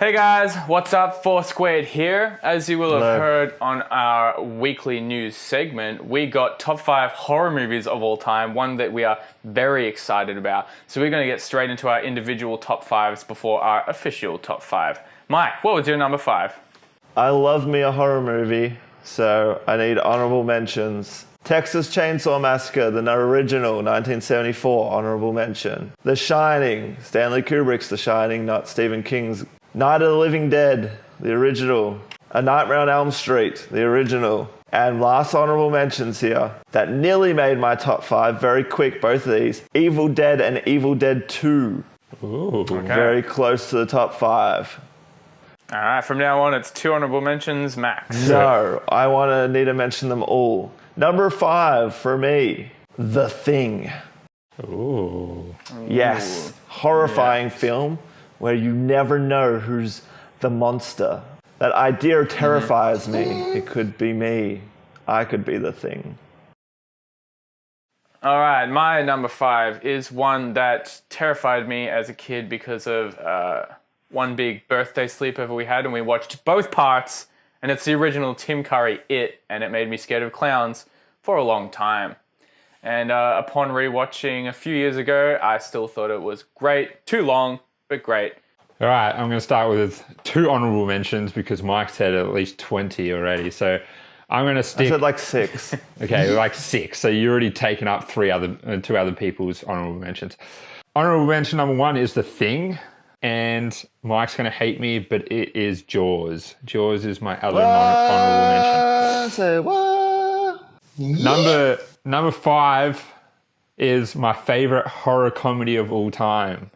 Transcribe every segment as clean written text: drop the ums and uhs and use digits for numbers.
Hey guys, what's up? FourSquared here. As you will have heard on our weekly news segment, we got top 5 horror movies of all time, one that we are very excited about. So we're going to get straight into our individual top 5s before our official top 5. Mike, what was your number 5? I love me a horror movie, so I need honorable mentions. Texas Chainsaw Massacre, the original, 1974, honorable mention. The Shining, Stanley Kubrick's The Shining, not Stephen King's. Night of the Living Dead, the original. A Nightmare on Elm Street, the original. And last honorable mentions here that nearly made my top 5, very quick, both of these. Evil Dead and Evil Dead 2. Ooh. Okay. Very close to the top 5. All right, from now on, it's 2 honorable mentions max. No, I need to mention them all. Number 5 for me, The Thing. Ooh. Yes, horrifying film where you never know who's the monster. That idea terrifies me. It could be me. I could be the thing. All right, my number 5 is one that terrified me as a kid because of one big birthday sleepover we had, and we watched both parts, and it's the original Tim Curry It, and it made me scared of clowns for a long time. And upon rewatching a few years ago, I still thought it was great. Too long, but great. All right, I'm going to start with 2 honorable mentions because Mike said at least 20 already. So I'm going to stick... I said like 6. Okay, like 6. So you already taken up 2 other people's honorable mentions. Honorable mention number 1 is The Thing. And Mike's going to hate me, but it is Jaws. Jaws is my other honorable mention. Say what? Yeah. Number 5 is my favorite horror comedy of all time.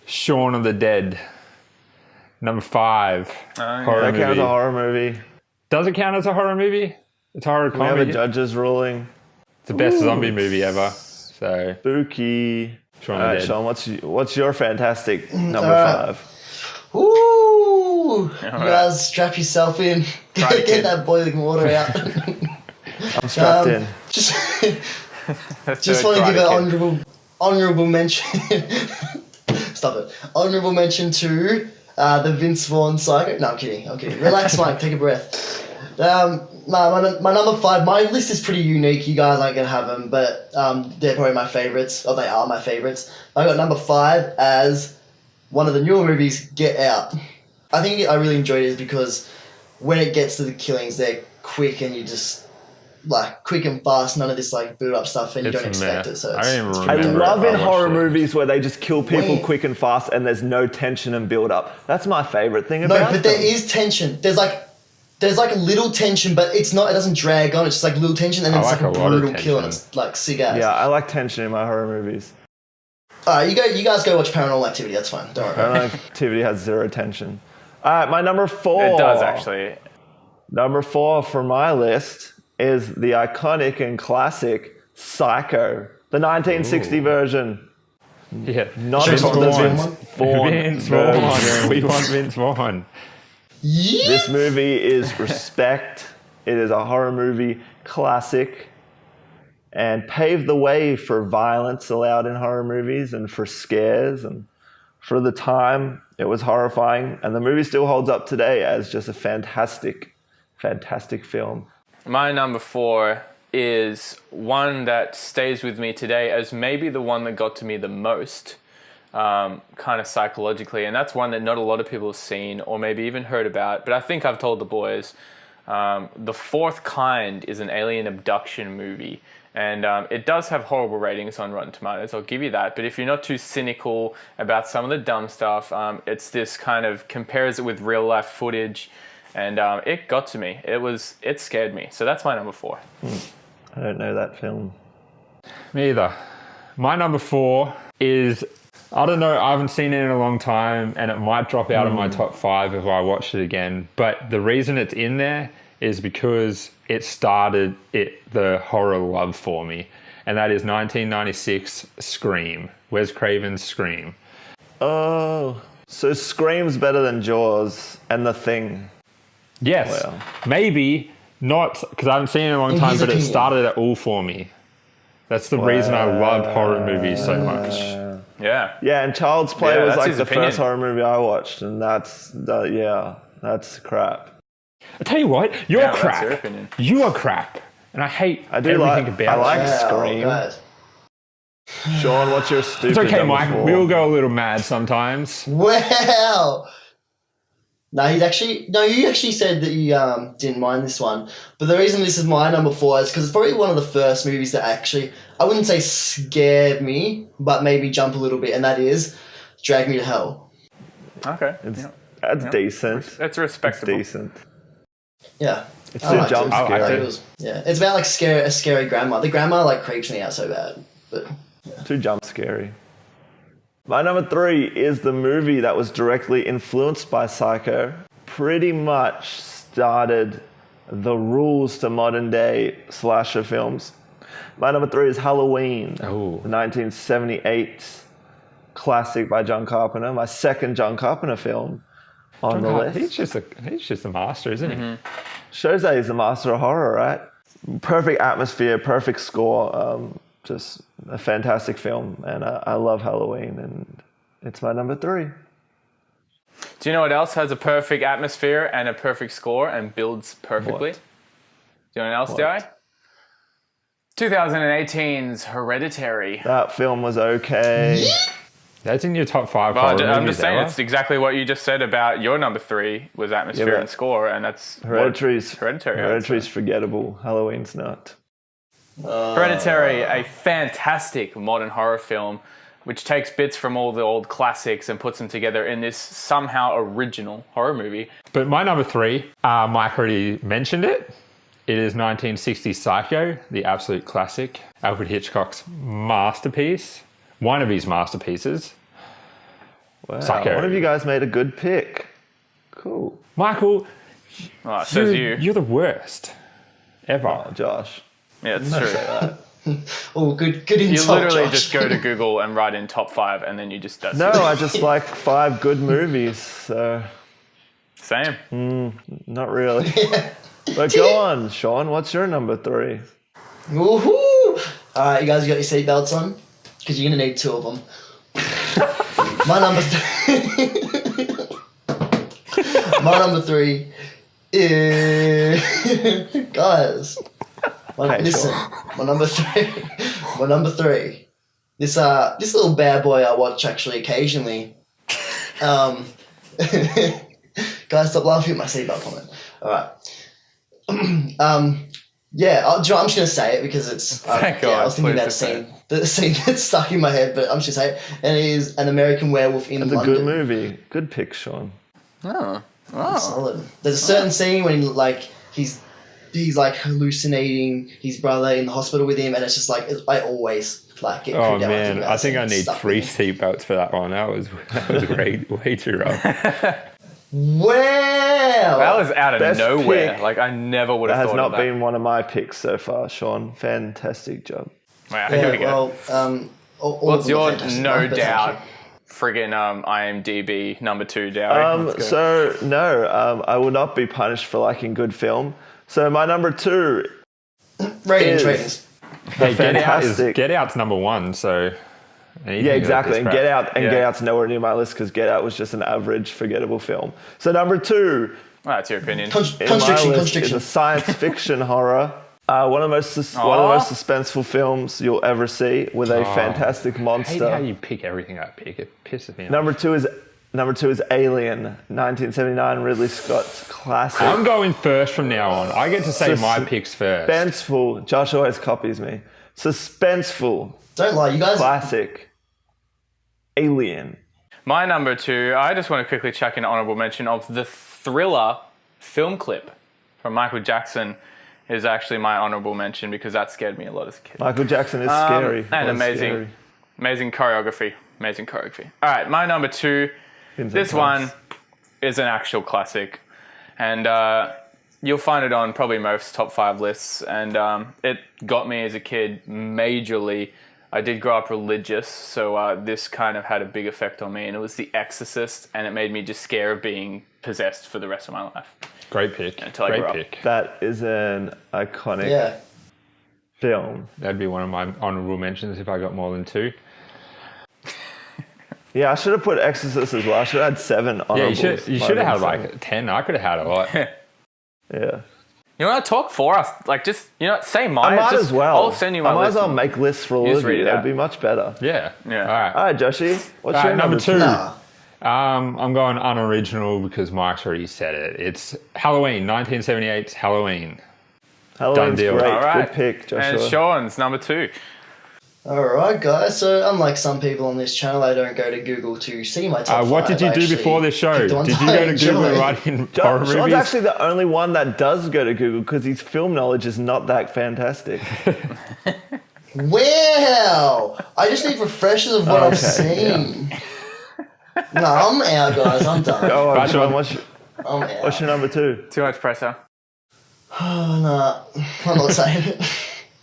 Shaun of the Dead. Number 5. Horror That movie. counts as a horror movie. Does it count as a horror movie? It's a horror We have comedy. a judge's ruling. It's the best zombie movie ever. So, Spooky. Shaun All of the right, Dead. Sean, what's your fantastic number 5? Ooh! You Alright. guys strap yourself in. Try to Get kid. that boiling water out. I'm strapped in. Just, That's just the want to give Karate an Kid. honorable mention. Stop it. Honorable mention to the Vince Vaughn Psycho. No, I'm kidding. Relax, Mike. Take a breath. My number 5. My list is pretty unique. You guys aren't gonna have them, but they're probably my favorites. Or they are my favorites. I got number 5 as one of the newer movies, Get Out. I think I really enjoyed it because when it gets to the killings, they're quick and you just quick and fast. None of this build up stuff, and you It's don't expect meh. it. So I it's, don't even I remember love it. in I horror watched it. movies where they just kill people Wait. quick and fast and there's no tension and build up. That's my favorite thing no, about but them. there is tension. There's a little tension, but it's not. It doesn't drag on. It's just little tension, and then I it's like a a lot of brutal kill, and tension. it's sick ass. Yeah, I like tension in my horror movies. Alright, you guys go watch Paranormal Activity. That's fine. Don't worry. Paranormal Activity has 0 tension. All right, my number 4. It does, actually. Number 4 for my list is the iconic and classic Psycho, the 1960 version. Yeah. Not Vince the Vaughn. Vince Vaughn Vince version. Vaughn. We want Vince Vaughn. Yeah. This movie is respect. It is a horror movie classic and paved the way for violence allowed in horror movies and for scares. And for the time, it was horrifying. And the movie still holds up today as just a fantastic, fantastic film. My number 4 is one that stays with me today as maybe the one that got to me the most, kind of psychologically, and that's one that not a lot of people have seen or maybe even heard about, but I think I've told the boys. The Fourth Kind is an alien abduction movie, and it does have horrible ratings on Rotten Tomatoes, I'll give you that, but if you're not too cynical about some of the dumb stuff, it's this kind of compares it with real life footage, and it got to me. It scared me. So that's my number 4. I don't know that film. Me either. My number 4 is, I don't know, I haven't seen it in a long time and it might drop out of my top 5 if I watch it again. But the reason it's in there is because it started the horror love for me. And that is 1996 Scream. Wes Craven's Scream. Oh, so Scream's better than Jaws and The Thing. Yes, Well. maybe not, because I haven't seen it in a long In time, his but it opinion. started it all for me. That's the reason I love horror movies so much. Yeah. Yeah, and Child's Play Yeah, was that's like his the opinion. first horror movie I watched, and that's crap. I tell you what, you're Yeah, that's crap. your opinion. You are crap. And I hate everything about I like it. Scream. God. Sean, what's your stupid It's okay, number Mike. 4? We all go a little mad sometimes. Wow. No, you actually said that you didn't mind this one. But the reason this is my number 4 is because it's probably one of the first movies that actually, I wouldn't say scared me, but maybe jump a little bit, and that is Drag Me to Hell. Okay. That's decent. That's respectable. It's decent. Yeah. It's I too liked jump it. I scary. thought it was- yeah, it's about like a scary grandma. The grandma like creeps me out so bad. But Too jump scary. My number 3 is the movie that was directly influenced by Psycho. Pretty much started the rules to modern day slasher films. My number 3 is Halloween, Oh. the 1978 classic by John Carpenter. My second John Carpenter film on the list. He's just a master, isn't he? Shows that he's the master of horror, right? Perfect atmosphere, perfect score. Just a fantastic film, and I love Halloween, and it's my number 3. Do you know what else has a perfect atmosphere and a perfect score and builds perfectly? What? Do you know what else, Di? 2018's Hereditary. That film was okay. That's in your top 5 Well, horror I'm movies just saying, ever. it's exactly what you just said about your number 3 was atmosphere but and score, and that's Hereditary's Hereditary's forgettable. Halloween's not. Hereditary, a fantastic modern horror film, which takes bits from all the old classics and puts them together in this somehow original horror movie. But my number 3, Mike already mentioned it. It is 1960 Psycho, the absolute classic. Alfred Hitchcock's masterpiece. One of his masterpieces. Wow. Psycho. One of you guys made a good pick. Cool. Michael, Oh, it says you. you're the worst ever. Oh, Josh. Yeah, it's true. oh, good You insight, literally Josh. just go to Google and write in top 5, and then you just that's No, it. I just like 5 good movies, so Same. not really. But go on, Sean. What's your number 3? Woohoo! Alright, you guys got your seatbelts on? Because you're going to need 2 of them. My number 3. My number 3 is... Guys. Listen. My number 3. My number 3. This little bad boy I watch actually occasionally. Guys, stop laughing at my seatbelt comment. Alright. Yeah, I'm just going to say it because it's... Thank God, I was thinking please that just say scene. The scene that's stuck in my head, but I'm just going to say it. And it is An American Werewolf in It's London. a good movie. Good pick, Sean. Oh. Solid. There's a certain scene when he's like hallucinating his brother in the hospital with him, and it's just like I always like get Oh creeped out when man, about I that think scene. I It's need stuck 3 with me. seatbelts for that one. That was way too rough. Wow. That was out of Best nowhere. pick. Like, I never would That have has thought not of that. been one of my picks so far, Sean. Fantastic job. Wow, here we Yeah, go. well, all What's of them are your fantastic, no but thank doubt you. friggin' IMDb number 2, Dowie? Let's go. I will not be punished for liking good film. So my number 2 Ratings, is- ratings. Hey, fantastic. Get Out's number 1, so Yeah, exactly. And Get Out Yeah. Get Out's nowhere near my list because Get Out was just an average, forgettable film. So number 2 Well, that's your opinion. in my Constriction, list is constriction. a science fiction horror. One of the most suspenseful films you'll ever see, with a fantastic I hate how monster. you pick everything I pick. It pisses me off. Number two is Alien, 1979, Ridley Scott's classic. I'm going first from now on. I get to say my picks first. Suspenseful. Josh always copies me. Suspenseful. Don't lie, you guys. Classic. Alien. My number 2, I just want to quickly chuck in an honorable mention of the Thriller film clip from Michael Jackson is actually my honorable mention because that scared me a lot as a kid. Michael Jackson is scary. And Was amazing, scary. amazing choreography. Amazing choreography. All right, my number 2. Pins and This Cons. one is an actual classic, and you'll find it on probably most top 5 lists. And it got me as a kid majorly. I did grow up religious, so this kind of had a big effect on me. And it was The Exorcist, and it made me just scared of being possessed for the rest of my life. Great pick. Until I Great grew up. pick. That is an iconic Yeah. film. That'd be one of my honorable mentions if I got more than 2. Yeah, I should have put Exorcist as well. I should have had 7 Yeah, honorables. you should have had like 10. I could have had a lot. Yeah. You want to talk for us? Like, just, say mine. I might just, as well. I'll send you my I might list. as well make lists for all just of read you. it That'd out. be much better. Yeah. Yeah. All right. All right, Joshy. What's All your right, number 2. Nah. I'm going unoriginal because Mike's already said it. It's Halloween, 1978's Halloween. Halloween's deal. great. All right. Good pick, Joshua. And Sean's number 2. Alright, guys. So, unlike some people on this channel, I don't go to Google to see my top 5. What did you I do actually before this show? pick the ones Did you I go to Google enjoy. and write in horror Sean's movies? actually the only one that does go to Google because his film knowledge is not that fantastic. Wow! I just need refreshers of what I've Okay, seen. No, I'm out, guys. I'm done. Go on, Right, Sean. Sean. I'm out. What's your number 2? Too much pressure. Oh, no, I'm not saying it.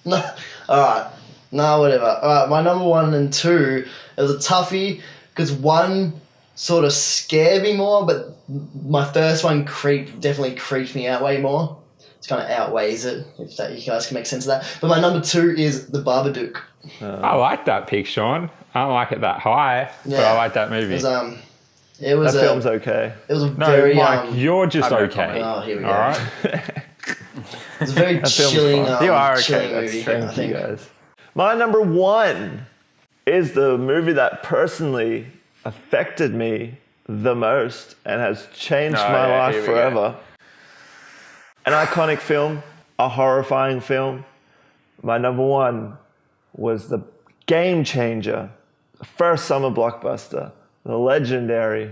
No. Alright. No, whatever. Alright, my number 1 and 2 is a toughie because 1 sort of scared me more, but my first one definitely creeped me out way more. It kind of outweighs it, if that you guys can make sense of that. But my number 2 is The Babadook. I like that pick, Sean. I don't like it that high, but Yeah. I like that movie. It was That film's okay. It was a No, very Mike, you're just I've no okay. comment. Oh, here we go. All right. It's a very film's chilling, fun. You are okay, chilling that's movie. true. I Thank think. you guys. My number 1 is the movie that personally affected me the most and has changed Oh, my yeah, life here we go. forever. An iconic film, a horrifying film. My number 1 was the game changer, the first summer blockbuster, the legendary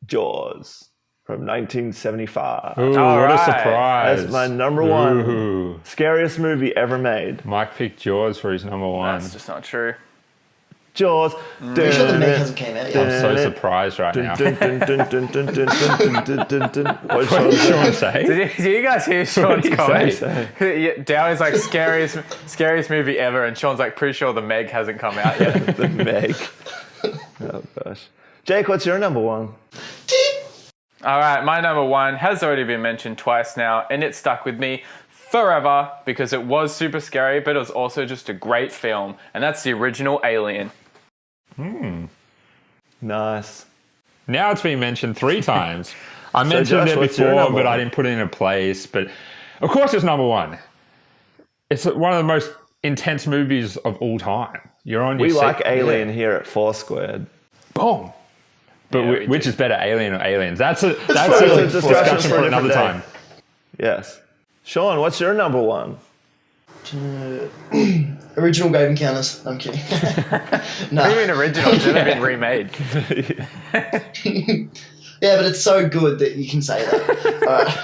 Jaws from 1975. Ooh, All what a right. surprise. That's my number 1 Ooh. scariest movie ever made. Mike picked Jaws for his number 1. That's just not true. Jaws. Pretty sure the Meg hasn't came out yet. I'm so surprised right now. What What did Sean say? Did you guys hear Sean's did he comment? say? Yeah, Dowie's like scariest movie ever, and Sean's like pretty sure the Meg hasn't come out yet. The Meg. Oh gosh. Jake, what's your number 1? All right, my number 1 has already been mentioned twice now, and it stuck with me forever because it was super scary, but it was also just a great film, and that's the original Alien. Nice. Now it's been mentioned 3 times. I mentioned Josh, it what's your before, number but I one? didn't put it in a place. But of course, it's number 1. It's one of the most intense movies of all time. You're on your We like seat. Alien here at FourSquared. Boom. But Yeah, we which do. is better, Alien or Aliens? That's a for discussion a for another different time. Yes. Sean, what's your number 1? Original Grave Encounters. I'm kidding. Not even No. original, it's never been remade. Yeah, but it's so good that you can say that. Alright.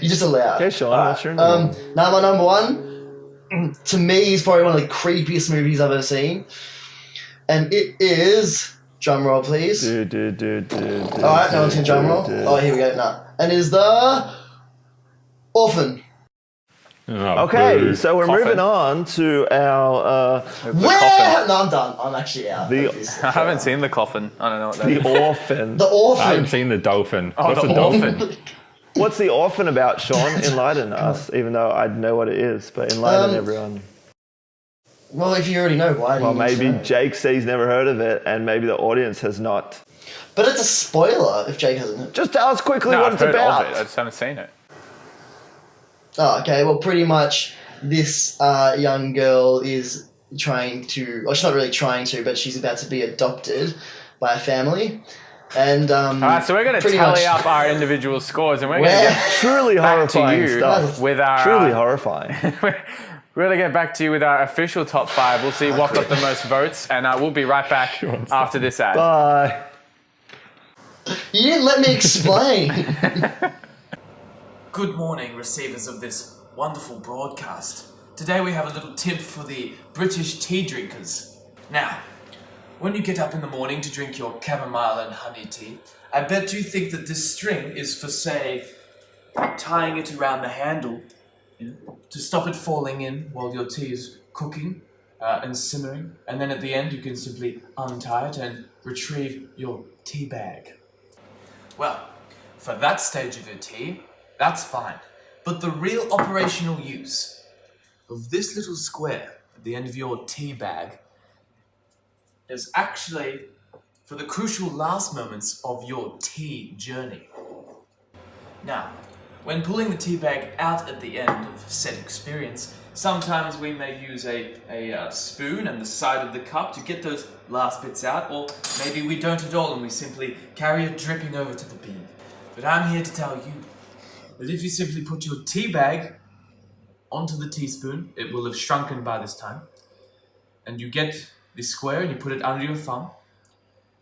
You just allow Okay, it. Sean, what's your number 1? Now my number 1, to me, is probably one of the creepiest movies I've ever seen. And it is, drum roll please. Alright, no one's gonna drum roll. Oh, here we go, no. And it is The Orphan. Oh, Okay, boo. so we're Coffin. moving on to our Where? No, I'm done. I'm actually out. The- of this. I haven't seen The Coffin. I don't know what that is. The Orphan. The I Orphan. haven't seen the dolphin. What's The a dolphin? Orphan. What's The Orphan about, Sean? Enlighten us, even though I know what it is, but enlighten everyone. Well, if you already know, why do Well, you need to maybe know? Jake says he's never heard of it, and maybe the audience has not. But it's a spoiler if Jake hasn't. Just tell us quickly No, what I've it's heard about. of it. I just haven't seen it. Oh, okay. Well, pretty much this young girl is trying to, or she's not really trying to, but she's about to be adopted by a family. And All right, so we're going to pretty tally much- up our individual scores, and we're going to Where- get Truly back to horrifying you stuff. with our Truly horrifying. We're going to get back to you with our official top 5. We'll see what got the most votes, and we'll be right back after this ad. Bye. You didn't let me explain. Good morning, receivers of this wonderful broadcast. Today we have a little tip for the British tea drinkers. Now, when you get up in the morning to drink your chamomile and honey tea, I bet you think that this string is for, say, tying it around the handle, to stop it falling in while your tea is cooking and simmering, and then at the end you can simply untie it and retrieve your tea bag. Well, for that stage of your tea, that's fine. But the real operational use of this little square at the end of your tea bag is actually for the crucial last moments of your tea journey. Now, when pulling the tea bag out at the end of said experience, sometimes we may use a spoon and the side of the cup to get those last bits out, or maybe we don't at all and we simply carry it dripping over to the bin. But I'm here to tell you that if you simply put your tea bag onto the teaspoon, it will have shrunken by this time, and you get the square and you put it under your thumb,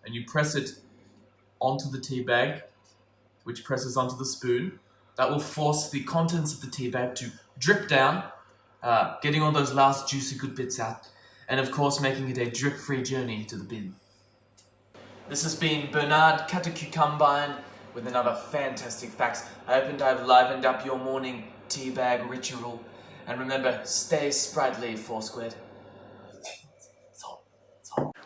and you press it onto the tea bag, which presses onto the spoon. That will force the contents of the tea bag to drip down, getting all those last juicy good bits out, and of course making it a drip-free journey to the bin. This has been Bernard Catacucumbine with another fantastic facts. I hope I've livened up your morning tea bag ritual. And remember, stay sprightly, FourSquared.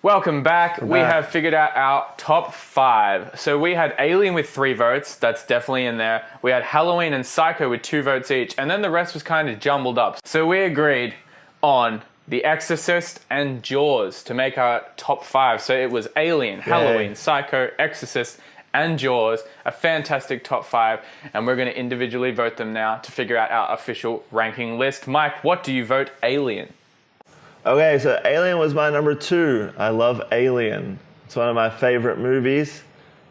Welcome back. We have figured out our top 5. So we had Alien with 3 votes. That's definitely in there. We had Halloween and Psycho with 2 votes each. And then the rest was kind of jumbled up. So we agreed on The Exorcist and Jaws to make our top 5. So it was Alien, Halloween, Psycho, Exorcist, and Jaws. A fantastic top 5. And we're going to individually vote them now to figure out our official ranking list. Mike, what do you vote Alien? Okay, so Alien was my number 2. I love Alien. It's one of my favorite movies.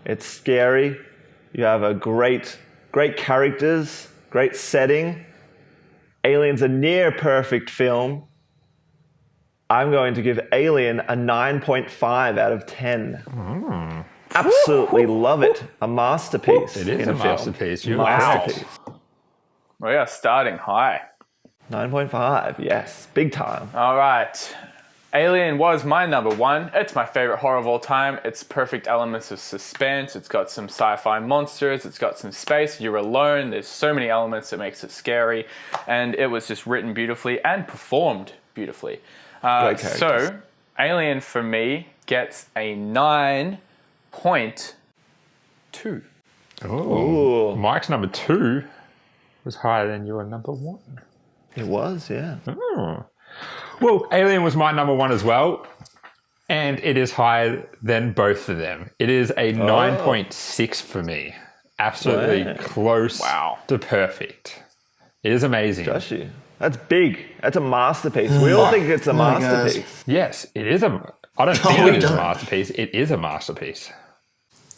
It's scary. You have a great characters, great setting. Alien's a near perfect film. I'm going to give Alien a 9.5 out of 10. Absolutely love it. A masterpiece. It is a masterpiece. You're masterpiece. We are starting high. 9.5, yes. Big time. All right. Alien was my number 1. It's my favorite horror of all time. It's perfect elements of suspense. It's got some sci-fi monsters. It's got some space. You're alone. There's so many elements that makes it scary. And it was just written beautifully and performed beautifully. So, Alien for me gets a 9.2. Oh, Mike's number 2 was higher than your number 1. It was, yeah. Oh. Well, Alien was my number 1 as well, and it is higher than both of them. It is a 9.6 for me. Absolutely close to perfect. It is amazing. Joshy, that's big. That's a masterpiece. We all think it's a masterpiece. Gosh. Yes, it is a... I don't think it is a masterpiece. It is a masterpiece.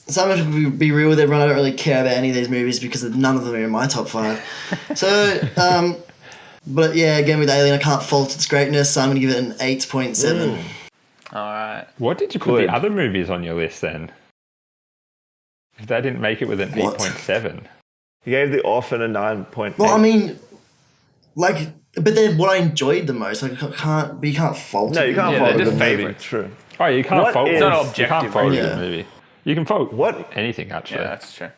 So I'm going to be real with everyone. I don't really care about any of these movies because none of them are in my top 5. So... But yeah, again with Alien, I can't fault its greatness, so I'm going to give it an 8.7. All right. What did you put the other movies on your list then? If they didn't make it with an 8.7. He gave The Orphan a 9.8. Well, I mean, but they're what I enjoyed the most. Like, you can't fault it. No, you can't fault they're a just good movie. favorites. True. Oh, you can't fault It's not You objective. can't fault a Yeah. good movie. You can fault anything, actually. Yeah, that's true.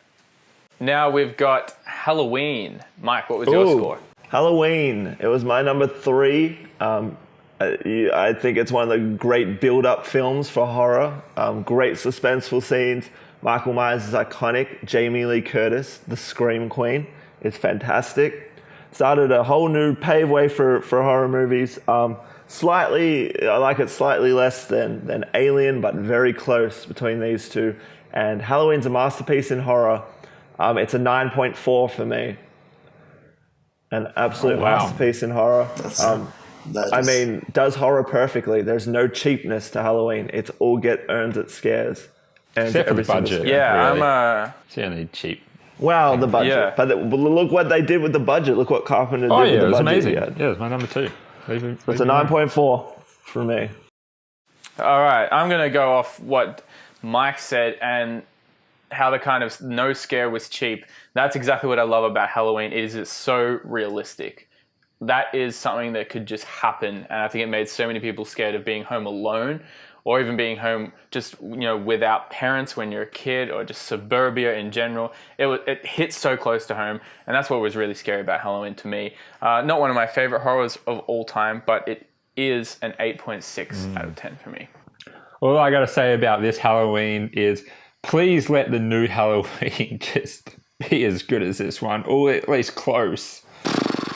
Now we've got Halloween. Mike, what was your score? Halloween. It was my number 3. I think it's one of the great build-up films for horror. Great suspenseful scenes. Michael Myers is iconic. Jamie Lee Curtis, the Scream Queen, is fantastic. Started a whole new pave way for horror movies. I like it slightly less than Alien, but very close between these two. And Halloween's a masterpiece in horror. It's a 9.4 for me. An absolute masterpiece in horror. Does horror perfectly. There's no cheapness to Halloween. It's all earns its scares. Except for the budget. Yeah, really. It's only cheap. Wow, the budget. Yeah. But look what they did with the budget. Look what Carpenter did with the budget. Oh, yeah, it was amazing. Yeah, it was my number 2. It's a 9.4 for me. All right, I'm going to go off what Mike said and how the kind of no scare was cheap. That's exactly what I love about Halloween. It's so realistic. That is something that could just happen, and I think it made so many people scared of being home alone, or even being home just without parents when you're a kid, or just suburbia in general. It hit so close to home, and that's what was really scary about Halloween to me. Not one of my favorite horrors of all time, but it is an 8.6 out of 10 for me. All I got to say about this Halloween is please let the new Halloween just be as good as this one, or at least close.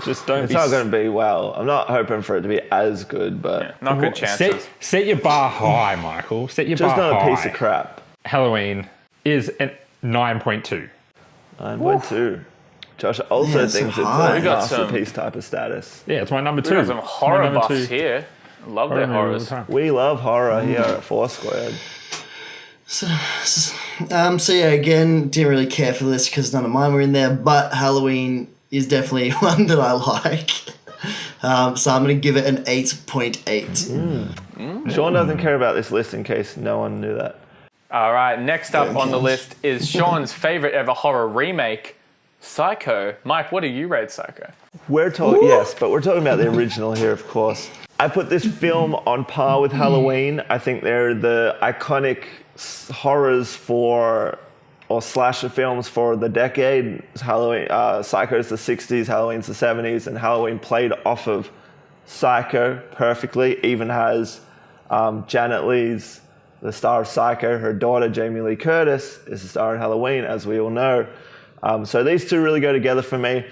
Just don't It's be... not going to be well. I'm not hoping for it to be as good, but Yeah, not good chances. Set your bar high, Michael. Set your just bar not high. a piece of crap. Halloween is a 9.2. 9.2. Josh also Yeah, so thinks it's high. a We got some- masterpiece type of status. Yeah, it's my number We 2. got some horror My number buffs 2 here. Love horror their movie all the horrors. time. We love horror here at FourSquared. So yeah, again, didn't really care for this because none of mine were in there, but Halloween is definitely one that I like. So I'm going to give it an 8.8. Sean doesn't care about this list in case no one knew that. All right, next up on the list is Sean's favorite ever horror remake, Psycho. Mike, what do you rate Psycho? We're talking, yes, but we're talking about the original here, of course. I put this film on par with Halloween. I think they're the iconic horrors or slasher films for the decade. Halloween, Psycho's the 60s, Halloween's the 70s, and Halloween played off of Psycho perfectly. Even has Janet Leigh's, the star of Psycho, her daughter Jamie Lee Curtis is the star in Halloween, as we all know. So these two really go together for me.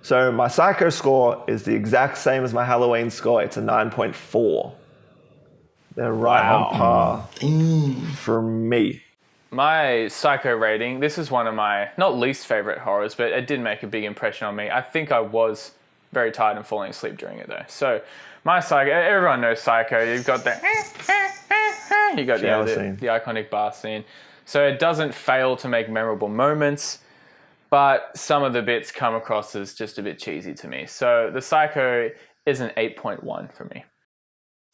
So my Psycho score is the exact same as my Halloween score. It's a 9.4. They're right on par for me. My Psycho rating, this is one of my, not least favorite horrors, but it did make a big impression on me. I think I was very tired and falling asleep during it though. So my Psycho, everyone knows Psycho. You've got the, you got the iconic bar scene. So it doesn't fail to make memorable moments, but some of the bits come across as just a bit cheesy to me. So the Psycho is an 8.1 for me.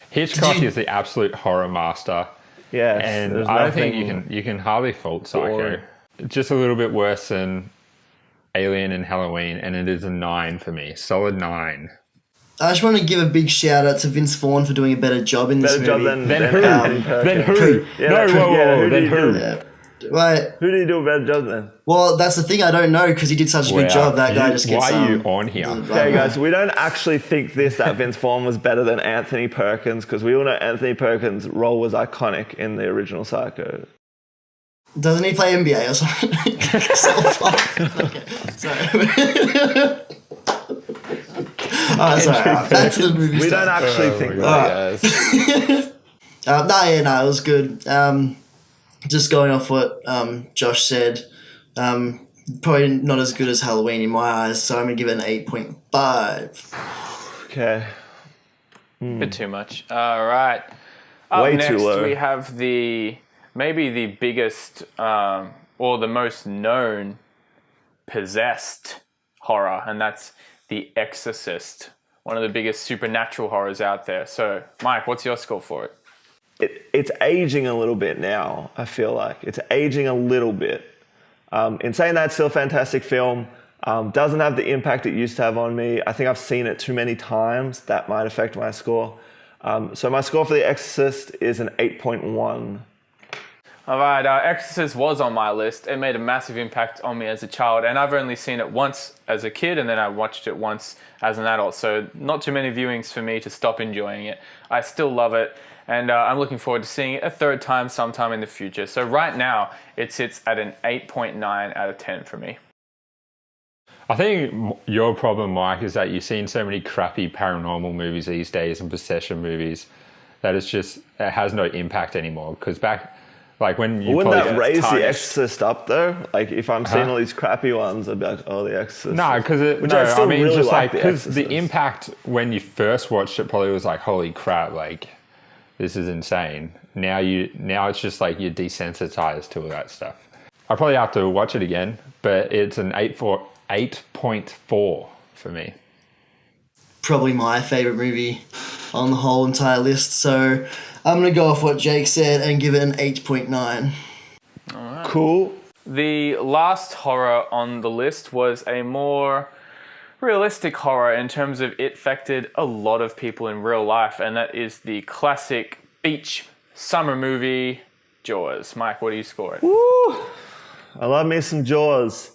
Hitchcock is the absolute horror master. Yes, And there's I don't think nothing you can hardly fault Psycho. boring. Just a little bit worse than Alien and Halloween, and it is a 9 for me. Solid 9. I just want to give a big shout out to Vince Vaughn for doing a better job in this Better job movie. Then who? Anthony Perkins. Then who? Yeah, No, who whoa, did then he who? do? Yeah. Right. Who did he do a better job than? Well, that's the thing. I don't know because he did such a good job. That guy just gets. Why are you on here? Okay, guys, we don't actually think that Vince Vaughn was better than Anthony Perkins because we all know Anthony Perkins' role was iconic in the original Psycho. Doesn't he play NBA or something? Sorry. Back to the movie We stuff. don't actually think that, guys. No, it was good. Just going off what Josh said, probably not as good as Halloween in my eyes, so I'm going to give it an 8.5. Okay. Bit too much. All right. Up Way next, too low. we have maybe the biggest or the most known possessed horror, and that's The Exorcist, one of the biggest supernatural horrors out there. So, Mike, what's your score for it? It's aging a little bit now, I feel like. It's aging a little bit. In saying that, it's still a fantastic film. Doesn't have the impact it used to have on me. I think I've seen it too many times. That might affect my score. So my score for The Exorcist is an 8.1. All right, Exorcist was on my list. It made a massive impact on me as a child, and I've only seen it once as a kid, and then I watched it once as an adult. So not too many viewings for me to stop enjoying it. I still love it, and I'm looking forward to seeing it a third time sometime in the future. So right now, it sits at an 8.9 out of 10 for me. I think your problem, Mike, is that you've seen so many crappy paranormal movies these days and possession movies that it has no impact anymore. Because back, like when you Wouldn't probably that raise The tarnished. Exorcist up though? Like if I'm seeing all these crappy ones, I'd be like, oh, The Exorcist. No, because I mean, just like because The the Exorcist. impact when you first watched it probably was like, holy crap, like this is insane. Now it's just like you're desensitized to all that stuff. I probably have to watch it again, but it's an 8.4 for me. Probably my favourite movie on the whole entire list, so I'm going to go off what Jake said and give it an 8.9. Cool. The last horror on the list was a more realistic horror in terms of it affected a lot of people in real life, and that is the classic beach summer movie, Jaws. Mike, what do you score it? Woo! I love me some Jaws.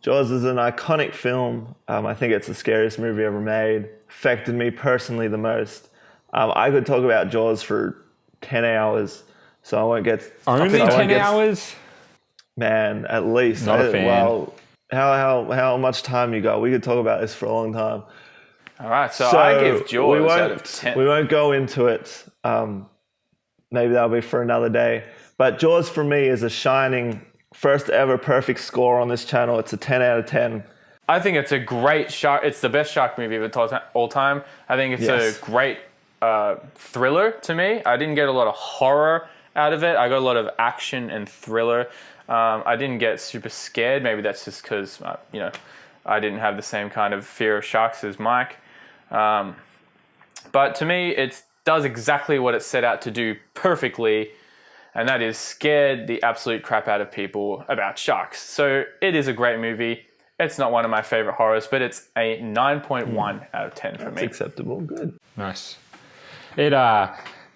Jaws is an iconic film. I think it's the scariest movie ever made. Affected me personally the most. I could talk about Jaws for 10 hours, so I won't get... Only I won't 10 get- hours? Man, at least. Not a fan. Well, how much time you got? We could talk about this for a long time. All right, so I give Jaws out of 10. We won't go into it. Maybe that'll be for another day. But Jaws for me is a shining first ever perfect score on this channel. It's a 10 out of 10. I think it's a great shark. It's the best shark movie of all time. I think it's a great thriller to me. I didn't get a lot of horror out of it. I got a lot of action and thriller. I didn't get super scared. Maybe that's just because, I didn't have the same kind of fear of sharks as Mike. But to me, it does exactly what it set out to do perfectly, and that is scared the absolute crap out of people about sharks. So it is a great movie. It's not one of my favorite horrors, but it's a 9.1 out of 10 for me. Acceptable. Good. Nice. The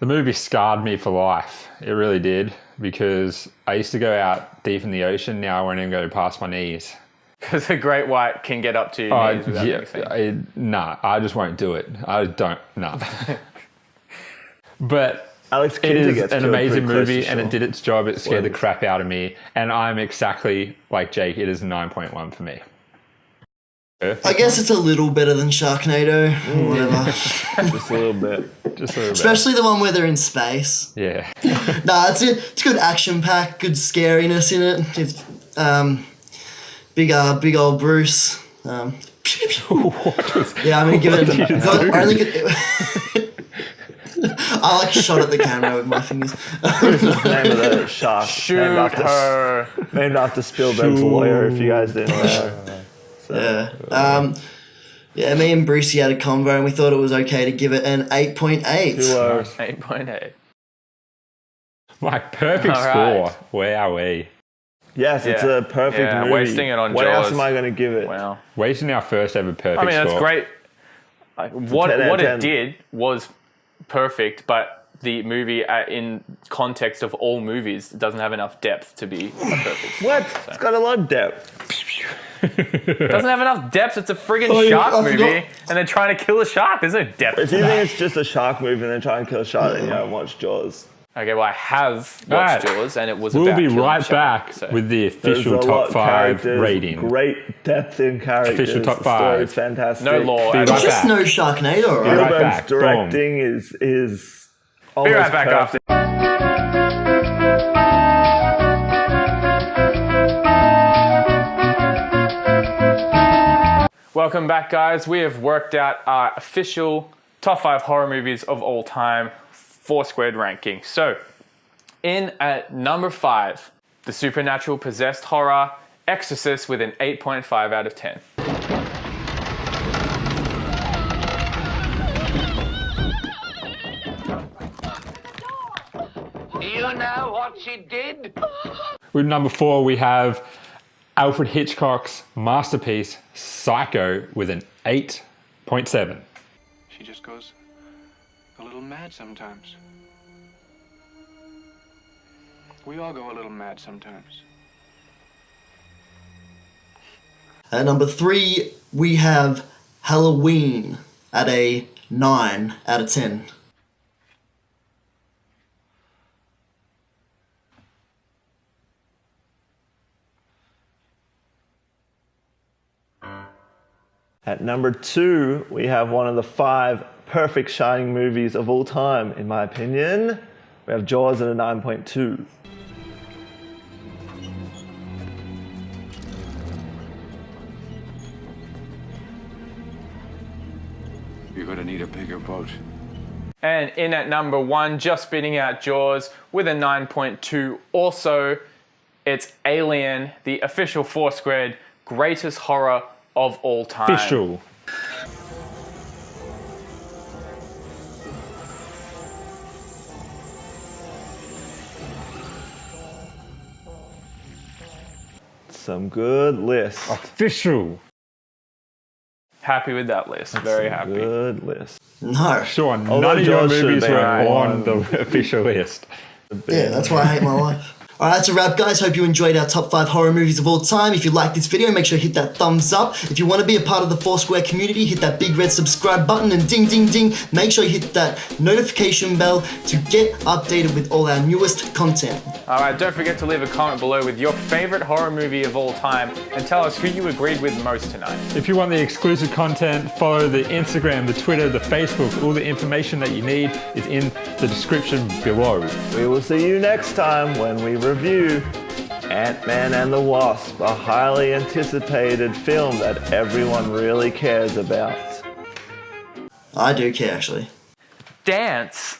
movie scarred me for life. It really did, because I used to go out deep in the ocean. Now I won't even go past my knees. Because a great white can get up to your knees without anything. Nah, I just won't do it. I don't. Nah. But Alex it Kinsey is gets an killed amazing pretty close to movie, and it shore. did its job. It scared the crap out of me, and I'm exactly like Jake. It is a 9.1 for me. I guess it's a little better than Sharknado. Whatever. Just a little bit. Just a little bit. Especially the one where they're in space. Yeah. Nah, it's good action pack, good scariness in it. It's big old Bruce. Yeah, I'm gonna give it. I like shot at the camera with my fingers. This is the name of the shark. Shoot her. Named after Spielberg's lawyer, if you guys didn't know. Yeah. Yeah, me and Brucey had a convo and we thought it was okay to give it an 8.8. 8.8. My perfect All right. score. Wowee. Yes, it's a perfect movie. Wasting it on what Jaws. else am I going to give it? Wow. Wasting our first ever perfect I mean, score. that's great. Like, what 10 out of it 10. did was perfect, but the movie, in context of all movies, doesn't have enough depth to be perfect. What? It's got a lot of depth. It doesn't have enough depth. It's a friggin' Oh, shark I movie, forgot. and they're trying to kill a shark. There's no depth. If to you that. think it's just a shark movie and then try and kill a shark, then you haven't watched Jaws. Okay, well, I have watched Right. Jaws, and it was We'll about be killing a right shark, back so. with the There's official a lot top of 5 characters, rating. Great depth in characters. Official top The story 5. is fantastic. No law. Be at right all. It's just back. no Sharknado, right right? Spielberg's back. Boom. directing is almost Be right back perfect. after. Welcome back, guys. We have worked out our official top 5 horror movies of all time, FourSquared ranking. So, in at number 5, the supernatural possessed horror Exorcist with an 8.5 out of 10. You know what she did? With number 4, we have Alfred Hitchcock's masterpiece, Psycho, with an 8.7. She just goes a little mad sometimes. We all go a little mad sometimes. At number 3, we have Halloween at a 9 out of 10. At number 2, we have one of the 5 perfect shining movies of all time, in my opinion. We have Jaws at a 9.2. You're gonna need a bigger boat. And in at number 1, just beating out Jaws with a 9.2. Also, it's Alien, the official FourSquared greatest horror of all time. Official. Some good lists. Official. Happy with that list. Very happy. Good list. No. Sean, Although none of your Jaws should movies have were been on the official list. Yeah, that's why I hate my life. Alright, that's a wrap, guys. Hope you enjoyed our top 5 horror movies of all time. If you liked this video, make sure you hit that thumbs up. If you want to be a part of the FourSquared community, hit that big red subscribe button and ding ding ding. Make sure you hit that notification bell to get updated with all our newest content. Alright, don't forget to leave a comment below with your favorite horror movie of all time and tell us who you agreed with most tonight. If you want the exclusive content, follow the Instagram, the Twitter, the Facebook. All the information that you need is in the description below. We will see you next time when we review Ant-Man and the Wasp, a highly anticipated film that everyone really cares about. I do care, actually. Dance!